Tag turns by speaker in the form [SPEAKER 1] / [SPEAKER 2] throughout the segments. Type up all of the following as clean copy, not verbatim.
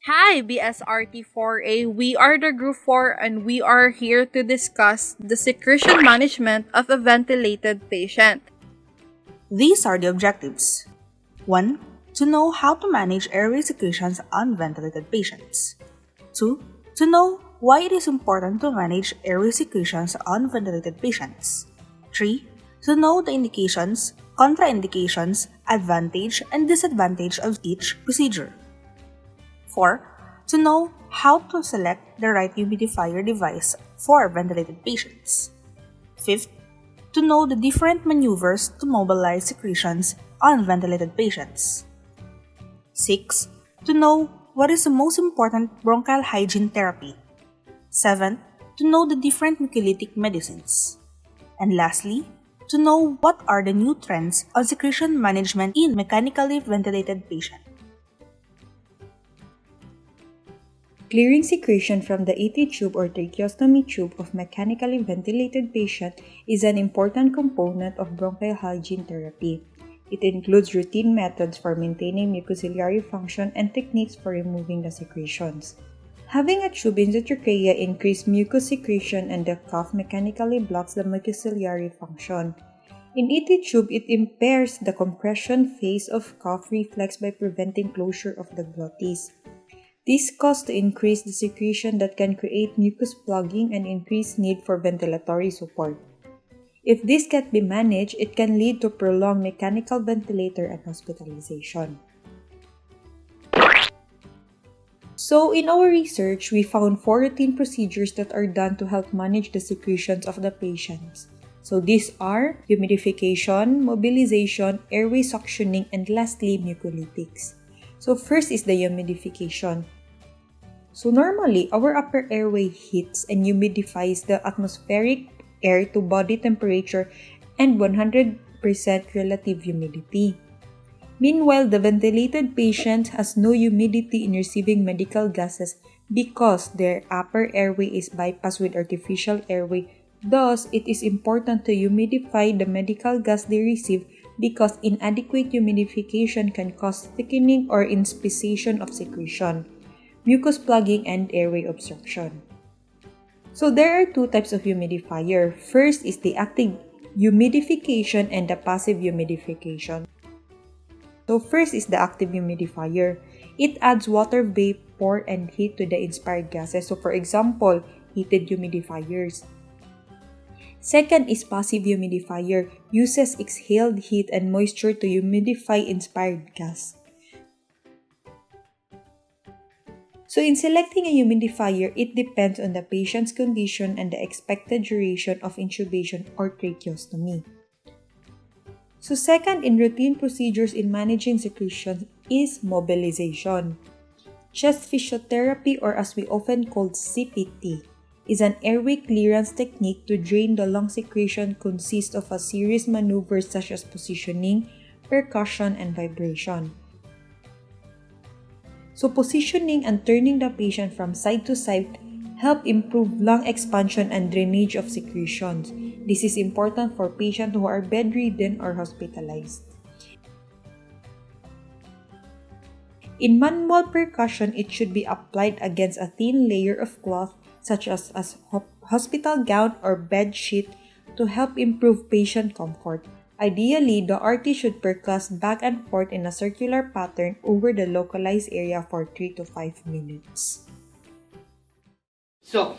[SPEAKER 1] Hi, BSRT4A. We are the Group 4 and we are here to discuss the secretion management of a ventilated patient.
[SPEAKER 2] These are the objectives. 1. To know how to manage airway secretions on ventilated patients. 2. To know why it is important to manage airway secretions on ventilated patients. 3. To know the indications, contraindications, advantage, and disadvantage of each procedure. 4. To know how to select the right humidifier device for ventilated patients. 5th, to know the different maneuvers to mobilize secretions on ventilated patients. 6. To know what is the most important bronchial hygiene therapy. 7. To know the different mucolytic medicines. And lastly, to know what are the new trends on secretion management in mechanically ventilated patients.
[SPEAKER 3] Clearing secretion from the ET tube or tracheostomy tube of mechanically ventilated patient is an important component of bronchial hygiene therapy. It includes routine methods for maintaining mucociliary function and techniques for removing the secretions. Having a tube in the trachea increases mucus secretion and the cough mechanically blocks the mucociliary function. In ET tube, it impairs the compression phase of cough reflex by preventing closure of the glottis. This causes to increase the secretion that can create mucus plugging and increase need for ventilatory support. If this can't be managed, it can lead to prolonged mechanical ventilator and hospitalization. So, in our research, we found 4 routine procedures that are done to help manage the secretions of the patients. So, these are humidification, mobilization, airway suctioning, and lastly, mucolytics. So, first is the humidification. So normally, our upper airway heats and humidifies the atmospheric air to body temperature and 100% relative humidity. Meanwhile, the ventilated patient has no humidity in receiving medical gases because their upper airway is bypassed with artificial airway. Thus, it is important to humidify the medical gas they receive because inadequate humidification can cause thickening or inspissation of secretion, mucus plugging, and airway obstruction. So there are 2 types of humidifier. First is the active humidification and the passive humidification. So first is the active humidifier. It adds water vapor and heat to the inspired gases. So for example, heated humidifiers. Second is passive humidifier. Uses exhaled heat and moisture to humidify inspired gas. So in selecting a humidifier, it depends on the patient's condition and the expected duration of intubation or tracheostomy. So second in routine procedures in managing secretion is mobilization. Chest physiotherapy, or as we often call CPT, is an airway clearance technique to drain the lung secretion. Consists of a series maneuvers such as positioning, percussion, and vibration. So positioning and turning the patient from side to side help improve lung expansion and drainage of secretions. This is important for patients who are bedridden or hospitalized. In manual percussion, it should be applied against a thin layer of cloth such as a hospital gown or bed sheet to help improve patient comfort. Ideally, the RT should percuss back and forth in a circular pattern over the localized area for 3 to 5 minutes.
[SPEAKER 4] So,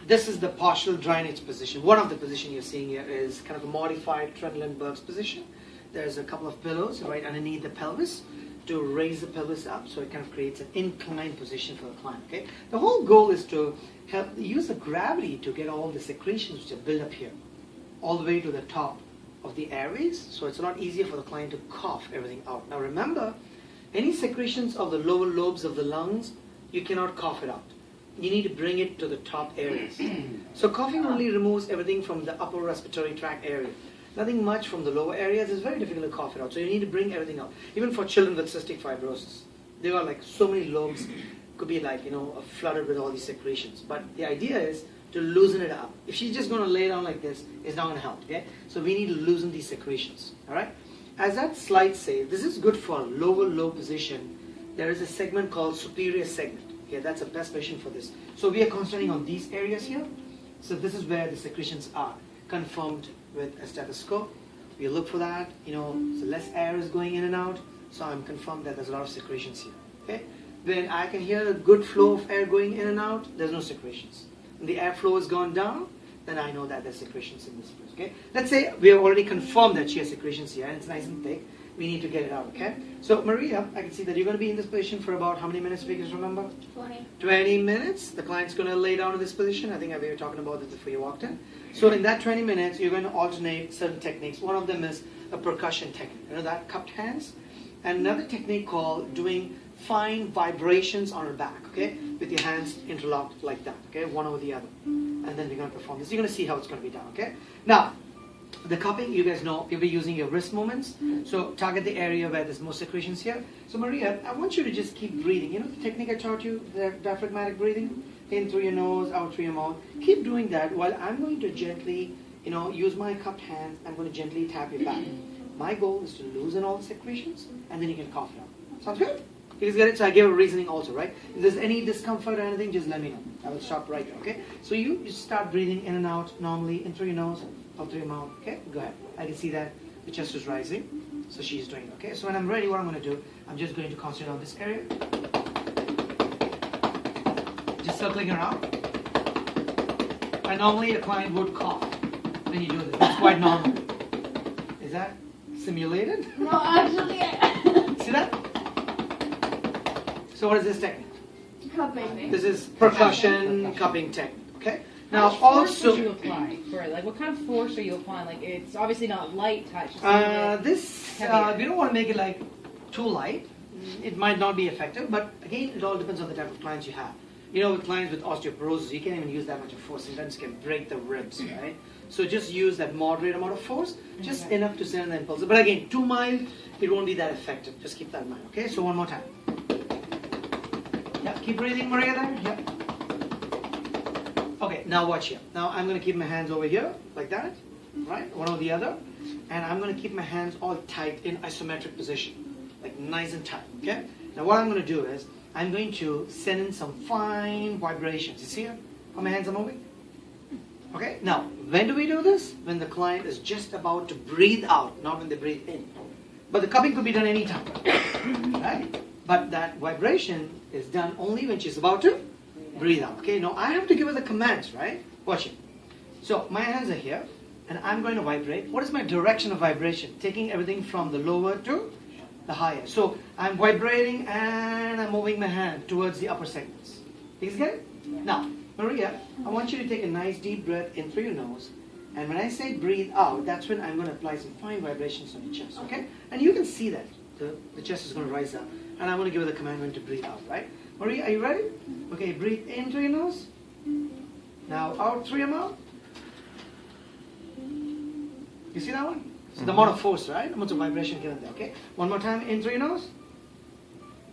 [SPEAKER 4] this is the partial drainage position. One of the position you're seeing here is kind of a modified Trendelenburg's position. There's a couple of pillows right underneath the pelvis to raise the pelvis up, so it kind of creates an inclined position for the client. Okay, the whole goal is to help use the gravity to get all the secretions which are built up here, all the way to the top of the airways, so it's a lot easier for the client to cough everything out. Now remember, any secretions of the lower lobes of the lungs, you cannot cough it out. You need to bring it to the top areas. So coughing only removes everything from the upper respiratory tract area. Nothing much from the lower areas. It's very difficult to cough it out. So you need to bring everything out. Even for children with cystic fibrosis, there are like so many lobes, could be like, flooded with all these secretions. But the idea is to loosen it up. If she's just going to lay down like this, it's not going to help. Okay? So we need to loosen these secretions. All right? As that slide says, this is good for lower low position there is a segment called superior segment. Okay, that's the best position for this. So we are concentrating on these areas here. So this is where the secretions are confirmed with a stethoscope. We look for that, so less air is going in and out. So I'm confirmed that there's a lot of secretions here. Okay, when I can hear a good flow of air going in and out, there's no secretions. When the airflow has gone down, then I know that there's secretions in this place. Okay, let's say we have already confirmed that she has secretions here, and it's nice and thick. We need to get it out. Okay, so Maria, I can see that you're going to be in this position for about how many minutes? Because remember, 20 minutes. The client's going to lay down in this position. I think we were talking about this before you walked in. So in that 20 minutes, you're going to alternate certain techniques. One of them is a percussion technique. You know that, cupped hands. And another technique called doing fine vibrations on her back, okay, with your hands interlocked like that, okay, one over the other. And then we're going to perform this. You're going to see how it's going to be done, okay. Now, the cupping, you guys know, you'll be using your wrist movements. So target the area where there's more secretions here. So Maria, I want you to just keep breathing. You know the technique I taught you, the diaphragmatic breathing? In through your nose, out through your mouth. Keep doing that while I'm going to gently, use my cupped hands. I'm going to gently tap your back. My goal is to loosen all the secretions, and then you can cough it out. Sounds good? You guys get it? So I gave a reasoning also, right? If there's any discomfort or anything, just let me know. I will stop right there, okay? So you just start breathing in and out normally, in through your nose, out through your mouth, okay? Go ahead. I can see that the chest is rising, so she's doing it, okay? So when I'm ready, what I'm going to do, I'm just going to concentrate on this area. Just circling around. And normally a client would cough when you do this. That's quite normal. Is that simulated?
[SPEAKER 5] No, actually,
[SPEAKER 4] See that? So what is this technique?
[SPEAKER 5] cupping.
[SPEAKER 4] This is percussion cupping technique. Okay.
[SPEAKER 6] How
[SPEAKER 4] Now
[SPEAKER 6] much force
[SPEAKER 4] also,
[SPEAKER 6] would you apply for it? Like, what kind of force are you applying? Like, it's obviously not light touch. It's a little bit
[SPEAKER 4] we don't want to make it like too light. It might not be effective, but again, it all depends on the type of clients you have. With clients with osteoporosis, you can't even use that much of force. Sometimes you can break the ribs, right? So just use that moderate amount of force, just
[SPEAKER 6] Okay.
[SPEAKER 4] enough to send the impulse. But again, too mild, it won't be that effective. Just keep that in mind, okay? So one more time. Yeah, keep breathing, Maria, there. Yeah. Okay, now watch here. Now I'm going to keep my hands over here, like that, right? One over the other. And I'm going to keep my hands all tight in isometric position, like nice and tight, okay? Now what I'm going to do is, I'm going to send in some fine vibrations. You see here? How my hands are moving? Okay, now, when do we do this? When the client is just about to breathe out, not when they breathe in. But the cupping could be done anytime, right? But that vibration is done only when she's about to breathe out. Okay, now I have to give her the commands, right? Watch it. So, my hands are here, and I'm going to vibrate. What is my direction of vibration? Taking everything from the lower to the higher. So, I'm vibrating and I'm moving my hand towards the upper segments. You guys get it? Now, Maria, I want you to take a nice deep breath in through your nose. And when I say breathe out, that's when I'm going to apply some fine vibrations on your chest, okay? And you can see that. The chest is going to rise up. And I'm going to give her the command when to breathe out, right? Maria, are you ready? Okay, breathe in through your nose. Now out through your mouth. You see that one? So the amount of force, right? The amount of vibration given there, okay? One more time, in through your nose.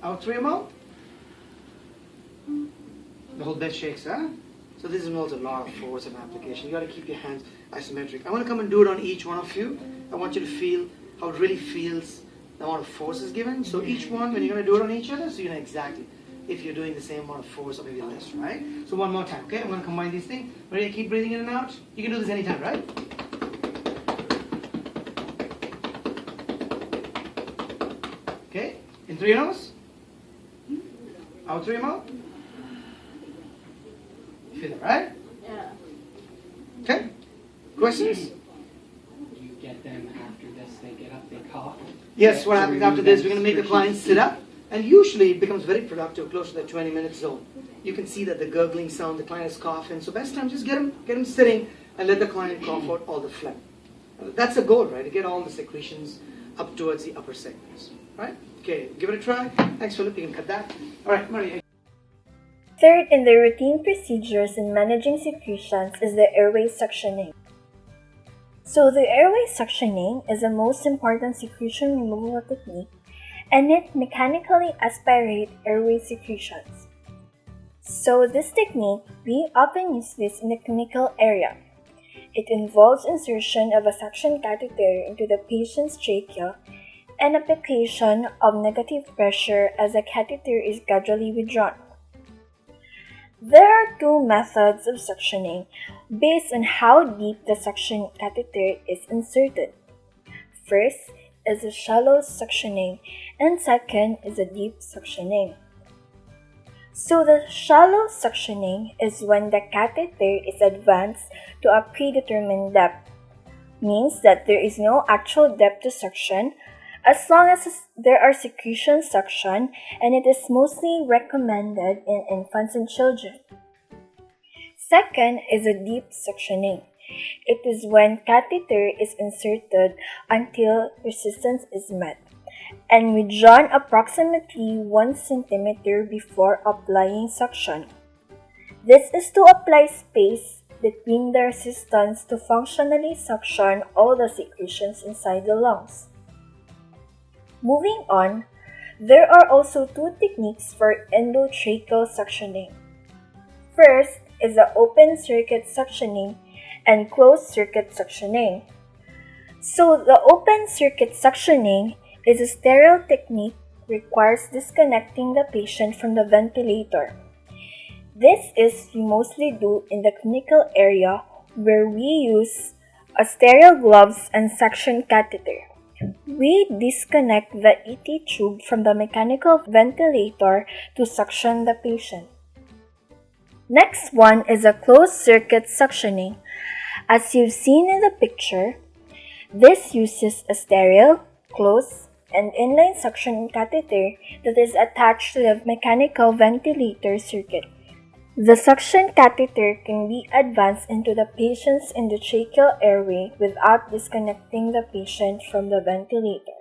[SPEAKER 4] Out through your mouth. The whole bed shakes, huh? So this involves a lot of force and application. You got to keep your hands isometric. I want to come and do it on each one of you. I want you to feel how it really feels the amount of force is given. So each one, when you're going to do it on each other, so you know exactly if you're doing the same amount of force or maybe less, right? So one more time, okay? I'm going to combine these things. Maria, keep breathing in and out. You can do this anytime, right? Okay? In through your nose. Out through your mouth. You feel it, right?
[SPEAKER 5] Yeah.
[SPEAKER 4] Okay? Questions?
[SPEAKER 7] You get them after this, they get up, they cough.
[SPEAKER 4] Yes, what happens after this, we're going to make the client sit up. And usually it becomes very productive close to the 20-minute zone. You can see that the gurgling sound, the client is coughing. So best time, just get him sitting and let the client cough out all the phlegm. That's the goal, right? To get all the secretions up towards the upper segments. Right? Okay, give it a try. Thanks, Philip. You can cut that. All right, Maria.
[SPEAKER 8] Third in the routine procedures in managing secretions is the airway suctioning. So the airway suctioning is the most important secretion removal technique, and it mechanically aspirates airway secretions. So this technique, we often use this in the clinical area. It involves insertion of a suction catheter into the patient's trachea and application of negative pressure as a catheter is gradually withdrawn. There are two methods of suctioning based on how deep the suction catheter is inserted. First is a shallow suctioning and second is a deep suctioning. So the shallow suctioning is when the catheter is advanced to a predetermined depth, means that there is no actual depth to suction as long as there are secretion suction, and it is mostly recommended in infants and children. Second is a deep suctioning. It is when catheter is inserted until resistance is met and withdrawn approximately 1 centimeter before applying suction. This is to apply space between the resistance to functionally suction all the secretions inside the lungs. Moving on, there are also two techniques for endotracheal suctioning. First is the open circuit suctioning and closed circuit suctioning. So the open circuit suctioning is a sterile technique requires disconnecting the patient from the ventilator. This is we mostly do in the clinical area where we use a sterile gloves and suction catheter. We disconnect the ET tube from the mechanical ventilator to suction the patient. Next one is a closed circuit suctioning. As you've seen in the picture, this uses a sterile, closed, and inline suction catheter that is attached to the mechanical ventilator circuit. The suction catheter can be advanced into the patient's endotracheal airway without disconnecting the patient from the ventilator.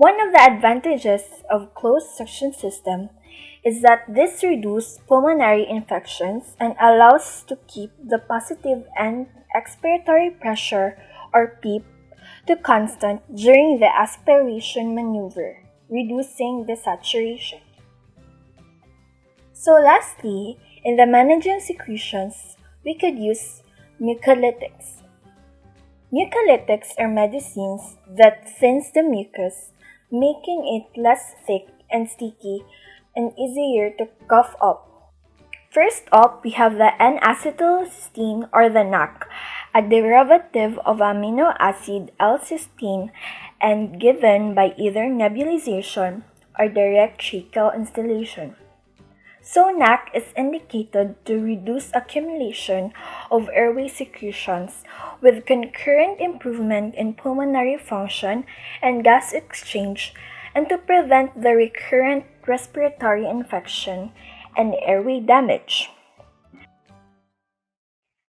[SPEAKER 8] One of the advantages of closed suction system is that this reduces pulmonary infections and allows to keep the positive and expiratory pressure or PEEP to constant during the aspiration maneuver, reducing the saturation. So lastly, in the managing secretions, we could use mucolytics. Mucolytics are medicines that thins the mucus, making it less thick and sticky and easier to cough up. First up, we have the N-acetylcysteine or the NAC, a derivative of amino acid L-cysteine and given by either nebulization or direct tracheal instillation. So NAC is indicated to reduce accumulation of airway secretions with concurrent improvement in pulmonary function and gas exchange and to prevent the recurrent respiratory infection and airway damage.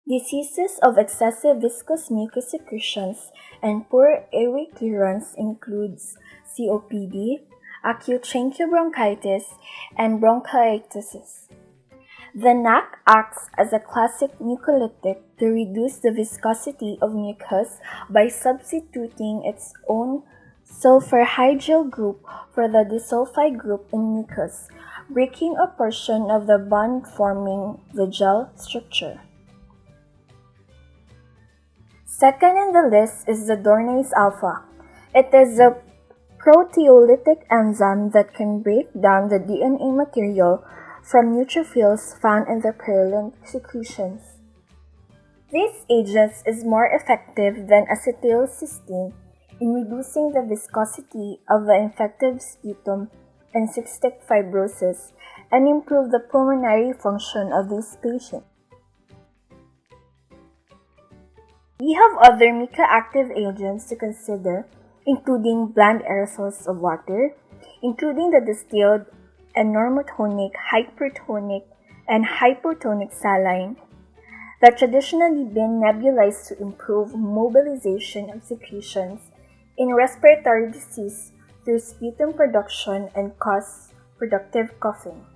[SPEAKER 8] Diseases of excessive viscous mucus secretions and poor airway clearance includes COPD, acute tracheobronchitis, and bronchiectasis. The NAC acts as a classic mucolytic to reduce the viscosity of mucus by substituting its own sulfur hydryl group for the disulfide group in mucus, breaking a portion of the bond forming the gel structure. Second in the list is the dornase alpha. It is a proteolytic enzyme that can break down the DNA material from neutrophils found in the purulent secretions. This agent is more effective than acetylcysteine in reducing the viscosity of the infected sputum and cystic fibrosis and improve the pulmonary function of these patients. We have other mucoactive agents to consider, including bland aerosols of water, including the distilled and normotonic, hypertonic, and hypotonic saline that traditionally been nebulized to improve mobilization of secretions in respiratory disease through sputum production and cause productive coughing.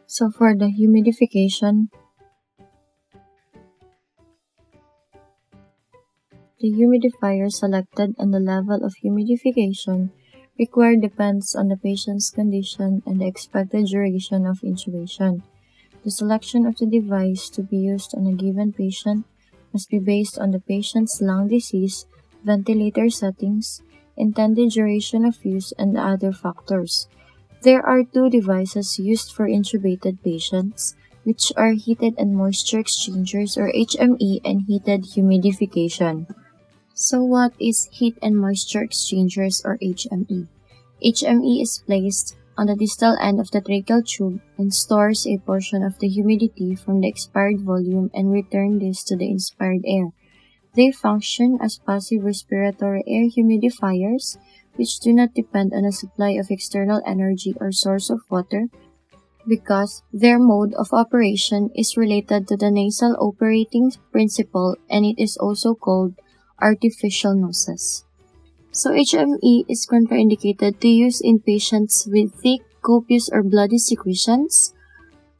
[SPEAKER 9] So for the humidification, the humidifier selected and the level of humidification required depends on the patient's condition and the expected duration of intubation. The selection of the device to be used on a given patient must be based on the patient's lung disease, ventilator settings, intended duration of use, and other factors. There are two devices used for intubated patients, which are heated and moisture exchangers or HME and heated humidification. So what is heat and moisture exchangers or HME? HME is placed on the distal end of the tracheal tube and stores a portion of the humidity from the expired volume and return this to the inspired air. They function as passive respiratory air humidifiers, which do not depend on a supply of external energy or source of water, because their mode of operation is related to the nasal operating principle and it is also called artificial noses. So HME is contraindicated to use in patients with thick, copious, or bloody secretions,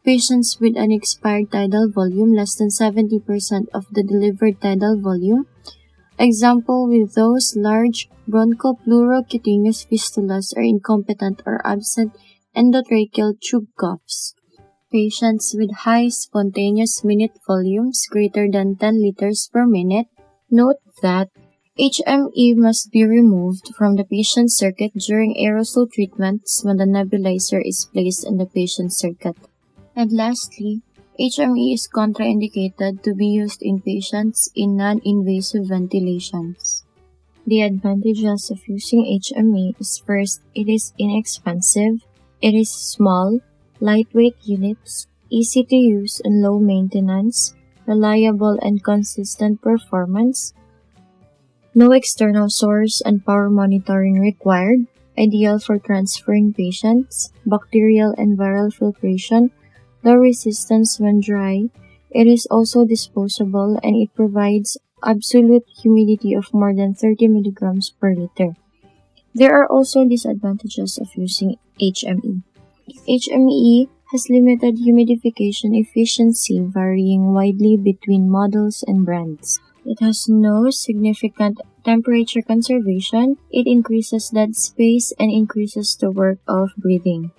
[SPEAKER 9] patients with an expired tidal volume less than 70% of the delivered tidal volume, example with those large bronchoplurocutaneous fistulas are incompetent or absent endotracheal tube coughs, patients with high spontaneous minute volumes greater than 10 liters per minute. Note that HME must be removed from the patient's circuit during aerosol treatments when the nebulizer is placed in the patient's circuit. And lastly, HME is contraindicated to be used in patients in non-invasive ventilations. The advantages of using HME is first, it is inexpensive, it is small, lightweight units, easy to use and low maintenance, reliable and consistent performance, no external source and power monitoring required, ideal for transferring patients, bacterial and viral filtration, low resistance when dry, It is also disposable and it provides absolute humidity of more than 30 milligrams per liter. There are also disadvantages of using HME. HME has limited humidification efficiency, varying widely between models and brands. It has no significant temperature conservation. It increases dead space and increases the work of breathing.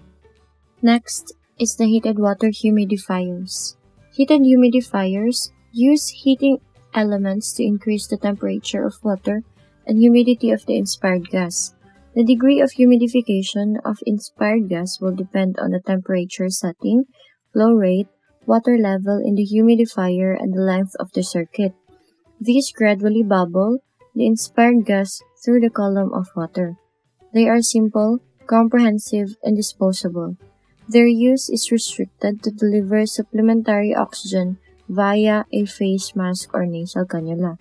[SPEAKER 9] Next is the heated water humidifiers. Heated humidifiers use heating elements to increase the temperature of water and humidity of the inspired gas. The degree of humidification of inspired gas will depend on the temperature setting, flow rate, water level in the humidifier, and the length of the circuit. These gradually bubble the inspired gas through the column of water. They are simple, comprehensive, and disposable. Their use is restricted to deliver supplementary oxygen via a face mask or nasal cannula.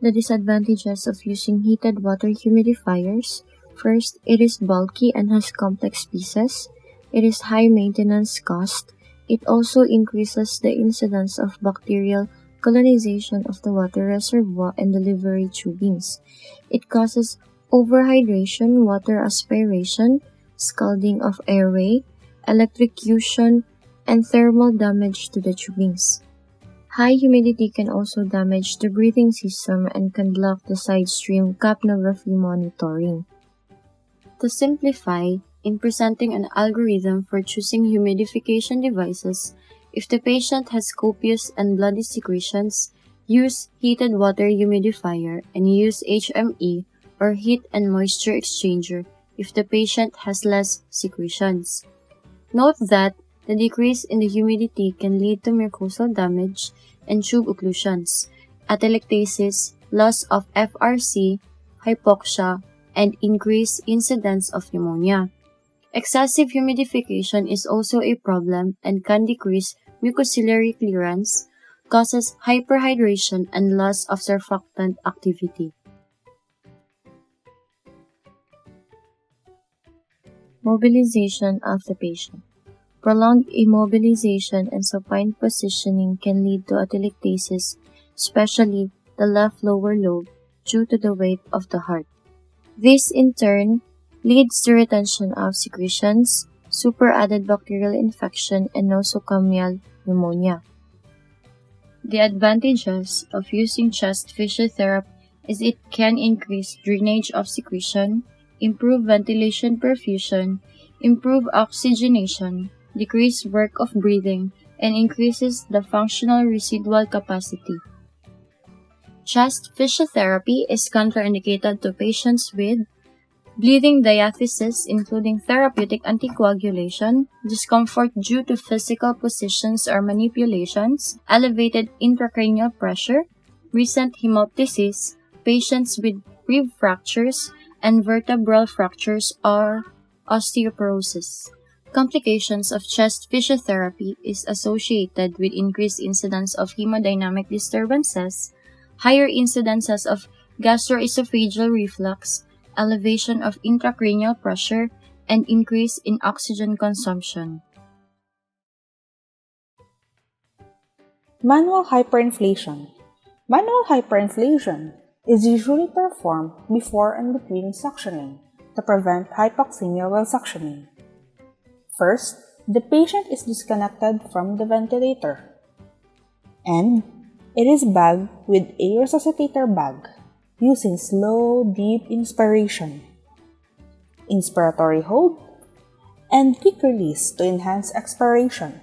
[SPEAKER 9] The disadvantages of using heated water humidifiers: first, it is bulky and has complex pieces. It is high maintenance cost. It also increases the incidence of bacterial colonization of the water reservoir and delivery tubings. It causes overhydration, water aspiration, scalding of airway, electrocution, and thermal damage to the tubings. High humidity can also damage the breathing system and can block the side stream capnography monitoring. To simplify, in presenting an algorithm for choosing humidification devices, if the patient has copious and bloody secretions, use heated water humidifier and use HME or heat and moisture exchanger if the patient has less secretions. Note that the decrease in the humidity can lead to mucosal damage and tube occlusions, atelectasis, loss of FRC, hypoxia, and increased incidence of pneumonia. Excessive humidification is also a problem and can decrease mucociliary clearance, causes hyperhydration, and loss of surfactant activity. Mobilization of the patient. Prolonged immobilization and supine positioning can lead to atelectasis, especially the left lower lobe, due to the weight of the heart. This, in turn, leads to retention of secretions, superadded bacterial infection, and nosocomial pneumonia. The advantages of using chest physiotherapy is it can increase drainage of secretion, improve ventilation perfusion, improve oxygenation, decrease work of breathing, and increases the functional residual capacity. Chest physiotherapy is contraindicated to patients with bleeding diathesis, including therapeutic anticoagulation, discomfort due to physical positions or manipulations, elevated intracranial pressure, recent hemoptysis, patients with rib fractures, and vertebral fractures or osteoporosis. Complications of chest physiotherapy is associated with increased incidence of hemodynamic disturbances, higher incidences of gastroesophageal reflux, elevation of intracranial pressure, and increase in oxygen consumption.
[SPEAKER 2] Manual hyperinflation. Manual hyperinflation is usually performed before and between suctioning to prevent hypoxemia while suctioning. First, the patient is disconnected from the ventilator, and it is bagged with a resuscitator bag using slow, deep inspiration, inspiratory hold, and quick release to enhance expiration.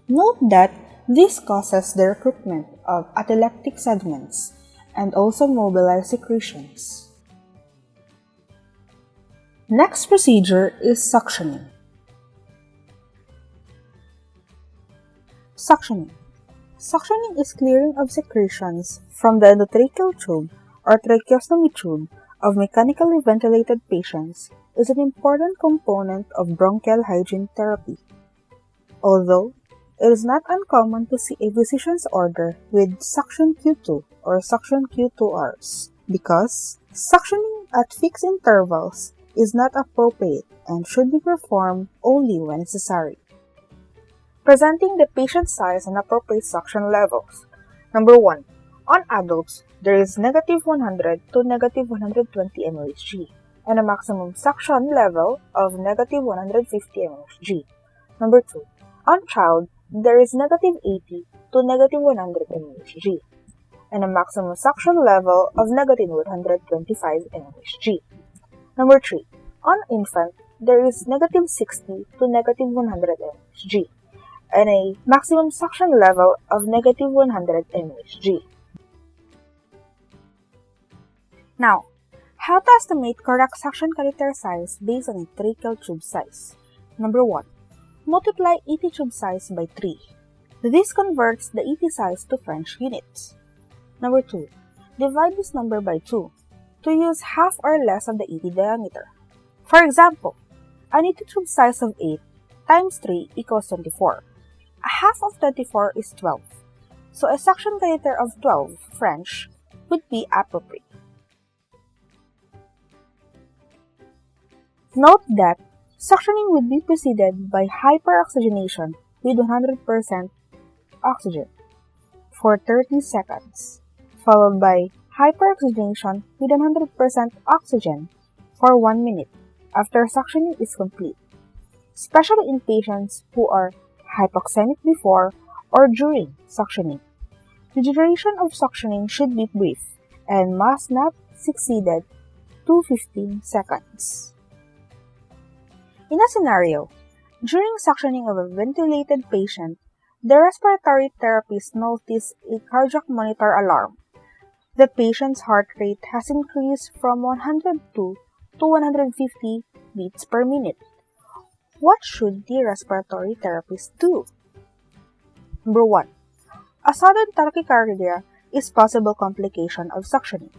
[SPEAKER 2] Note that this causes the recruitment of atelectic segments and also mobilize secretions. Next procedure is suctioning. Suctioning. Suctioning is clearing of secretions from the endotracheal tube or tracheostomy tube of mechanically ventilated patients is an important component of bronchial hygiene therapy. Although it is not uncommon to see a physician's order with suction Q2 or suction Q2Rs because suctioning at fixed intervals is not appropriate and should be performed only when necessary. Presenting the patient size and appropriate suction levels. Number 1. On adults, there is negative 100 to negative 120 mHg and a maximum suction level of negative 150 mHg. Number 2. On child, there is negative 80 to negative 100 mHg and a maximum suction level of negative 125 mHg. Number 3. On infant, there is negative 60 to negative 100 mHg and a maximum suction level of negative 100 mHg. Now, how to estimate correct suction catheter size based on a tracheal tube size? Number 1. Multiply ET tube size by 3. This converts the ET size to French units. Number 2. Divide this number by 2 to use half or less of the ET diameter. For example, an ET tube size of 8 times 3 equals 24. A half of 24 is 12, so a suction catheter of 12 French would be appropriate. Note that suctioning would be preceded by hyperoxygenation with 100% oxygen for 30 seconds, followed by hyperoxygenation with 100% oxygen for 1 minute after suctioning is complete, especially in patients who are hypoxemic before or during suctioning. The duration of suctioning should be brief and must not exceed 15 seconds. In a scenario, during suctioning of a ventilated patient, the respiratory therapist noticed a cardiac monitor alarm. The patient's heart rate has increased from 102 to 150 beats per minute. What should the respiratory therapist do? Number 1. A sudden tachycardia is possible complication of suctioning.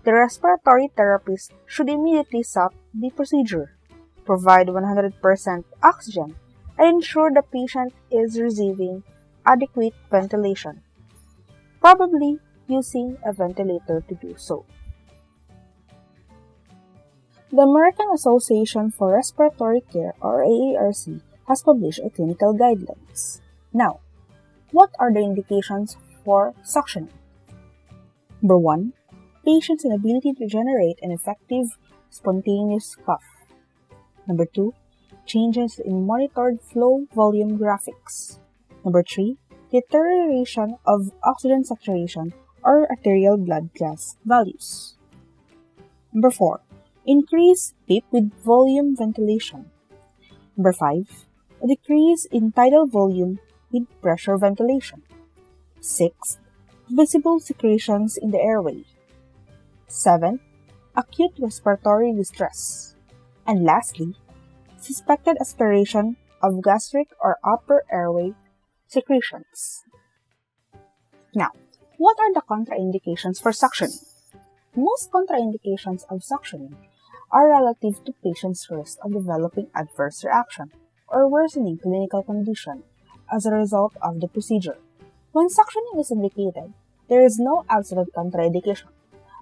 [SPEAKER 2] The respiratory therapist should immediately stop the procedure, provide 100% oxygen, and ensure the patient is receiving adequate ventilation, probably using a ventilator to do so. The American Association for Respiratory Care, or AARC, has published a clinical guidelines. Now, what are the indications for suctioning? Number 1. Patient's inability to generate an effective spontaneous cough. Number 2. Changes in monitored flow volume graphics. Number 3. Deterioration of oxygen saturation or arterial blood gas values. Number 4. Increase PIP with volume ventilation. Number 5. A decrease in tidal volume with pressure ventilation. 6. Visible secretions in the airway. 7. Acute respiratory distress. And lastly, suspected aspiration of gastric or upper airway secretions. Now, what are the contraindications for suctioning? Most contraindications of suctioning are relative to patient's risk of developing adverse reaction or worsening clinical condition as a result of the procedure. When suctioning is indicated, there is no absolute contraindication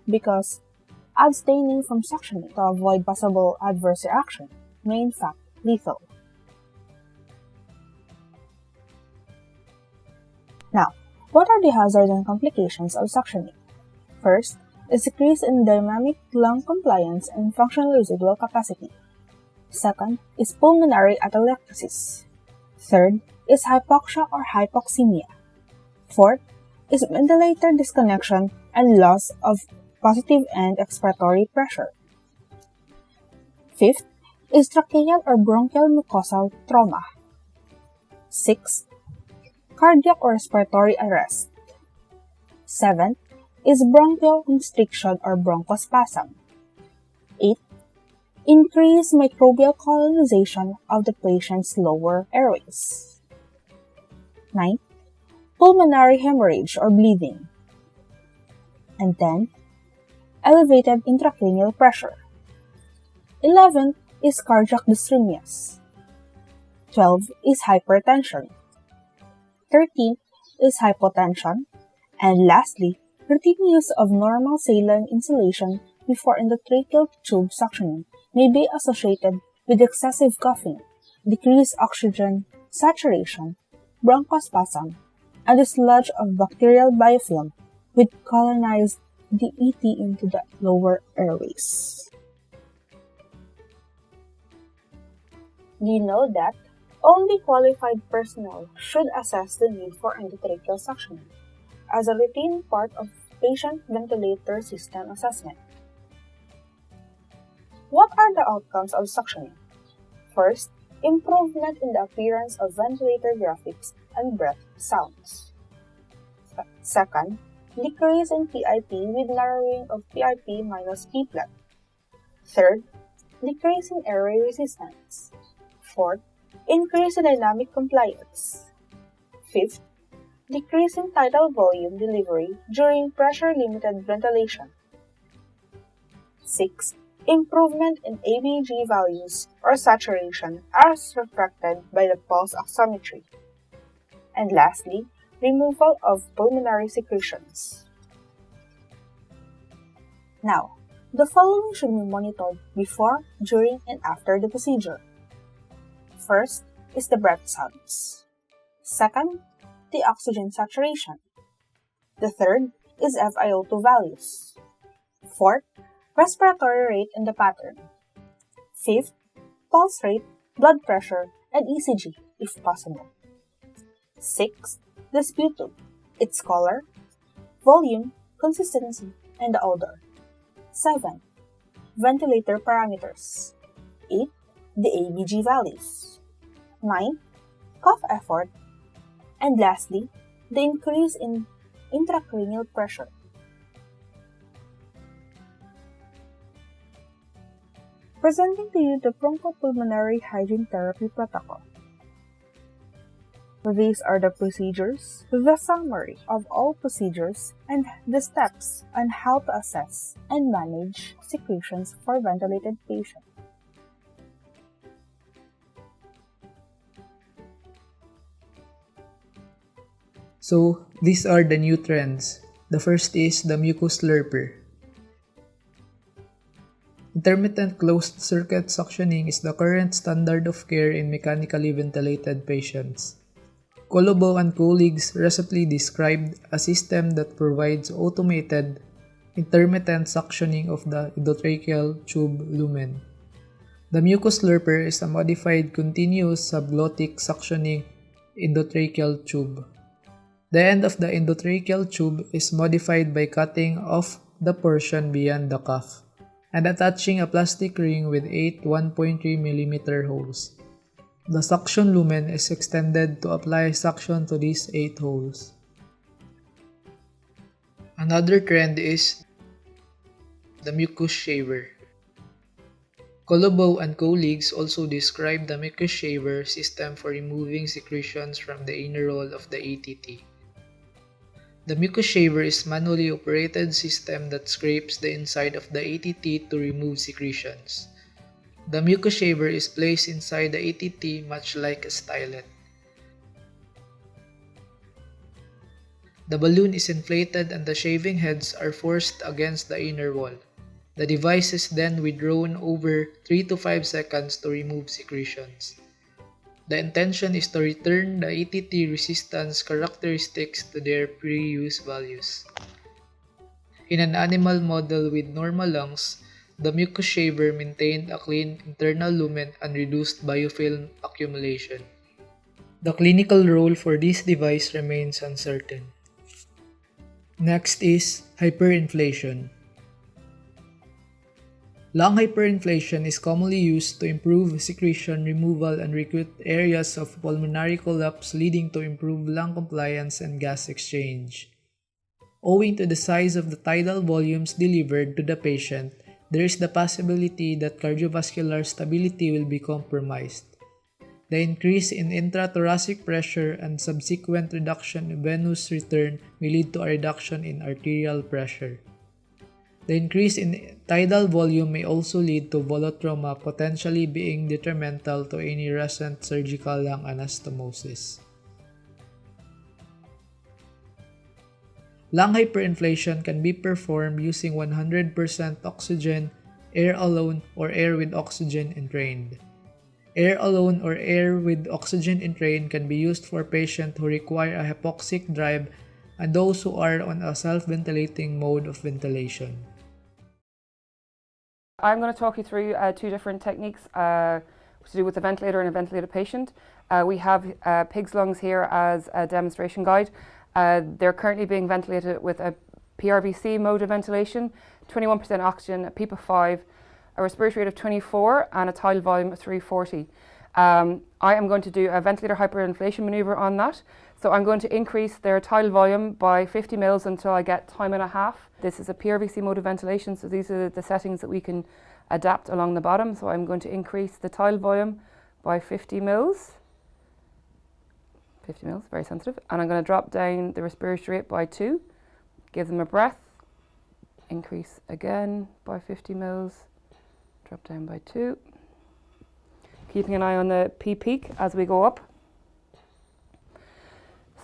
[SPEAKER 2] because abstaining from suctioning to avoid possible adverse reaction may in fact lethal. Now, what are the hazards and complications of suctioning? First, is decrease in dynamic lung compliance and functional residual capacity. Second is pulmonary atelectasis. Third is hypoxia or hypoxemia. Fourth is ventilator disconnection and loss of positive end expiratory pressure. Fifth is tracheal or bronchial mucosal trauma. Sixth, cardiac or respiratory arrest. Seventh is bronchial constriction or bronchospasm. 8. Increased microbial colonization of the patient's lower airways. 9. Pulmonary hemorrhage or bleeding. And 10. Elevated intracranial pressure. 11 is cardiac dysrhythmias. 12 is hypertension. 13 is hypotension. And lastly, routine use of normal saline inhalation before endotracheal tube suctioning may be associated with excessive coughing, decreased oxygen saturation, bronchospasm, and the sludge of bacterial biofilm would colonize the ET into the lower airways. Do you know that only qualified personnel should assess the need for endotracheal suctioning as a routine part of patient ventilator system assessment? What are the outcomes of suctioning? First, improvement in the appearance of ventilator graphics and breath sounds. Second, decrease in PIP with narrowing of PIP minus P-flat. Third, decrease in airway resistance. Fourth, increase in dynamic compliance. Fifth, decrease in tidal volume delivery during pressure-limited ventilation. Sixth, improvement in ABG values or saturation as reflected by the pulse oximetry. And lastly, removal of pulmonary secretions. Now, the following should be monitored before, during, and after the procedure. First is the breath sounds. Second, the oxygen saturation. The third is FiO2 values. Fourth, respiratory rate and the pattern. Fifth, pulse rate, blood pressure, and ECG if possible. Sixth, the sputum, its color, volume, consistency, and the odor. 7. Ventilator parameters. 8. The ABG values. 9. Cough effort. And lastly, the increase in intracranial pressure. Presenting to you the bronchopulmonary hygiene therapy protocol. These are the procedures, the summary of all procedures, and the steps on how to assess and manage secretions for ventilated patients.
[SPEAKER 10] So, these are the new trends. The first is the mucus slurper. Intermittent closed-circuit suctioning is the current standard of care in mechanically ventilated patients. Kolobo and colleagues recently described a system that provides automated, intermittent suctioning of the endotracheal tube lumen. The mucus slurper is a modified continuous subglottic suctioning endotracheal tube. The end of the endotracheal tube is modified by cutting off the portion beyond the cuff and attaching a plastic ring with 8 1.3 mm holes. The suction lumen is extended to apply suction to these 8 holes. Another trend is the mucus shaver. Kolobo and colleagues also described the mucus shaver system for removing secretions from the inner wall of the ATT. The mucus shaver is a manually operated system that scrapes the inside of the ATT to remove secretions. The mucus shaver is placed inside the ATT much like a stylet. The balloon is inflated and the shaving heads are forced against the inner wall. The device is then withdrawn over 3 to 5 seconds to remove secretions. The intention is to return the ATT resistance characteristics to their pre-use values. In an animal model with normal lungs, the mucus shaver maintained a clean internal lumen and reduced biofilm accumulation. The clinical role for this device remains uncertain. Next is hyperinflation. Lung hyperinflation is commonly used to improve secretion removal and recruit areas of pulmonary collapse, leading to improved lung compliance and gas exchange. Owing to the size of the tidal volumes delivered to the patient, there is the possibility that cardiovascular stability will be compromised. The increase in intrathoracic pressure and subsequent reduction in venous return may lead to a reduction in arterial pressure. The increase in tidal volume may also lead to volutrauma, potentially being detrimental to any recent surgical lung anastomosis. Lung hyperinflation can be performed using 100% oxygen, air alone, or air with oxygen entrained. Air alone or air with oxygen in train can be used for patients who require a hypoxic drive and those who are on a self-ventilating mode of ventilation.
[SPEAKER 11] I'm going to talk you through two different techniques to do with a ventilator and a ventilated patient. We have pig's lungs here as a demonstration guide. They're currently being ventilated with a PRVC mode of ventilation, 21% oxygen, a PEEP of 5, a respiratory rate of 24 and a tidal volume of 340. I am going to do a ventilator hyperinflation maneuver on that. So I'm going to increase their tidal volume by 50 mils until I get time and a half. This is a PRVC mode of ventilation, so these are the settings that we can adapt along the bottom. So I'm going to increase the tidal volume by 50 mils. 50 mils, very sensitive. And I'm going to drop down the respiratory rate by 2. Give them a breath. Increase again by 50 mils. Drop down by 2. Keeping an eye on the P peak as we go up.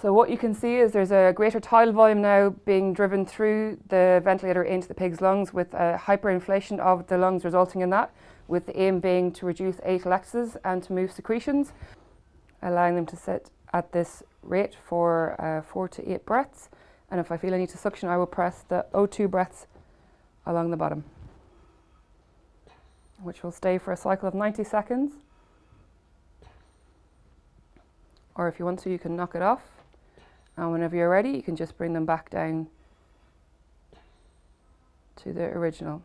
[SPEAKER 11] So what you can see is there's a greater tidal volume now being driven through the ventilator into the pig's lungs with a hyperinflation of the lungs resulting in that, with the aim being to reduce atelectasis and to move secretions, allowing them to sit at this rate for 4 to 8 breaths. And if I feel I need to suction, I will press the O2 breaths along the bottom, which will stay for a cycle of 90 seconds. Or if you want to, you can knock it off. And whenever you're ready, you can just bring them back down to the original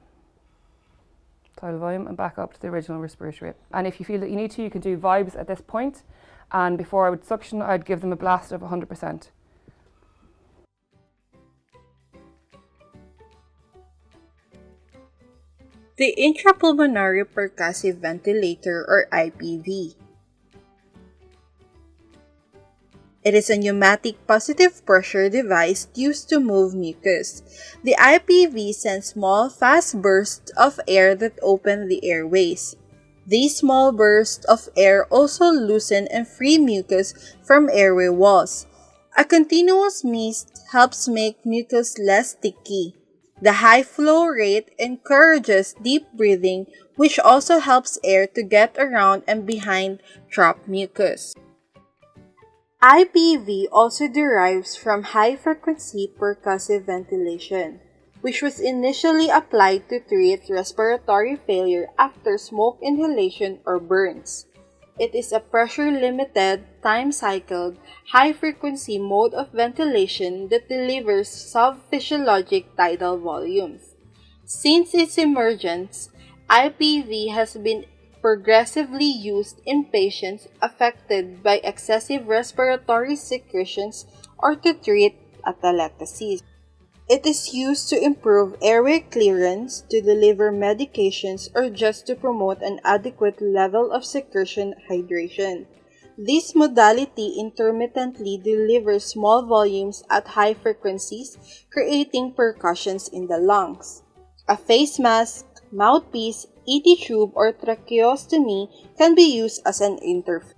[SPEAKER 11] tidal volume and back up to the original respiratory rate. And if you feel that you need to, you can do vibes at this point. And before I would suction, I'd give them a blast of 100%.
[SPEAKER 1] The intrapulmonary percussive ventilator, or IPV. It is a pneumatic positive pressure device used to move mucus. The IPV sends small, fast bursts of air that open the airways. These small bursts of air also loosen and free mucus from airway walls. A continuous mist helps make mucus less sticky. The high flow rate encourages deep breathing, which also helps air to get around and behind trapped mucus. IPV also derives from high-frequency percussive ventilation, which was initially applied to treat respiratory failure after smoke inhalation or burns. It is a pressure-limited, time-cycled, high-frequency mode of ventilation that delivers sub-physiologic tidal volumes. Since its emergence, IPV has been progressively used in patients affected by excessive respiratory secretions or to treat atelectasis. It is used to improve airway clearance, to deliver medications, or just to promote an adequate level of secretion hydration. This modality intermittently delivers small volumes at high frequencies, creating percussions in the lungs. A face mask, mouthpiece, ET tube, or tracheostomy can be used as an interface.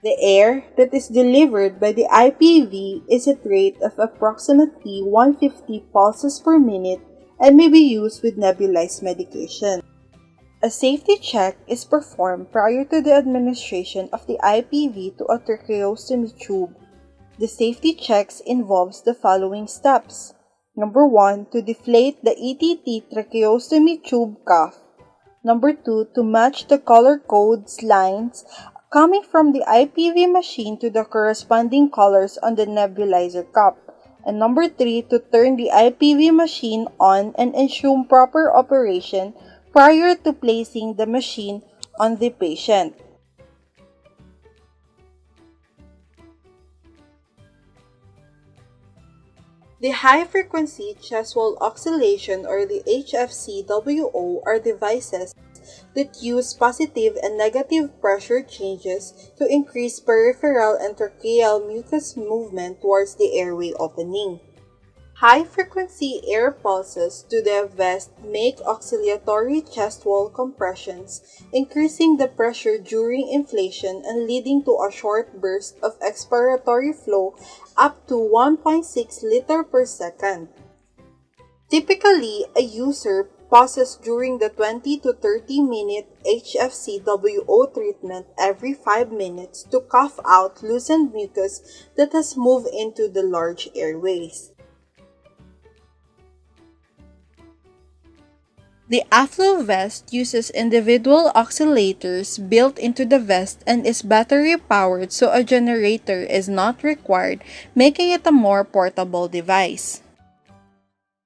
[SPEAKER 1] The air that is delivered by the IPV is at a rate of approximately 150 pulses per minute and may be used with nebulized medication. A safety check is performed prior to the administration of the IPV to a tracheostomy tube. The safety checks involves the following steps. Number 1, to deflate the ETT tracheostomy tube cuff. Number 2, to match the color codes lines coming from the IPV machine to the corresponding colors on the nebulizer cup. And number 3, to turn the IPV machine on and ensure proper operation prior to placing the machine on the patient. The high-frequency chest wall oscillation, or the HFCWO, are devices that use positive and negative pressure changes to increase peripheral and tracheal mucus movement towards the airway opening. High-frequency air pulses to the vest make oscillatory chest wall compressions, increasing the pressure during inflation and leading to a short burst of expiratory flow up to 1.6 liter per second. Typically, a user pauses during the 20 to 30 minute HFCWO treatment every 5 minutes to cough out loosened mucus that has moved into the large airways. The Aflo vest uses individual oscillators built into the vest and is battery powered, so a generator is not required, making it a more portable device.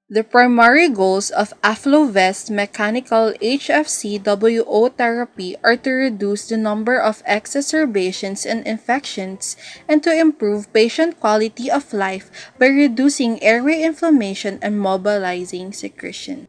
[SPEAKER 1] The primary goals of AfloVest mechanical HFCWO therapy are to reduce the number of exacerbations and infections and to improve patient quality of life by reducing airway inflammation and mobilizing secretion.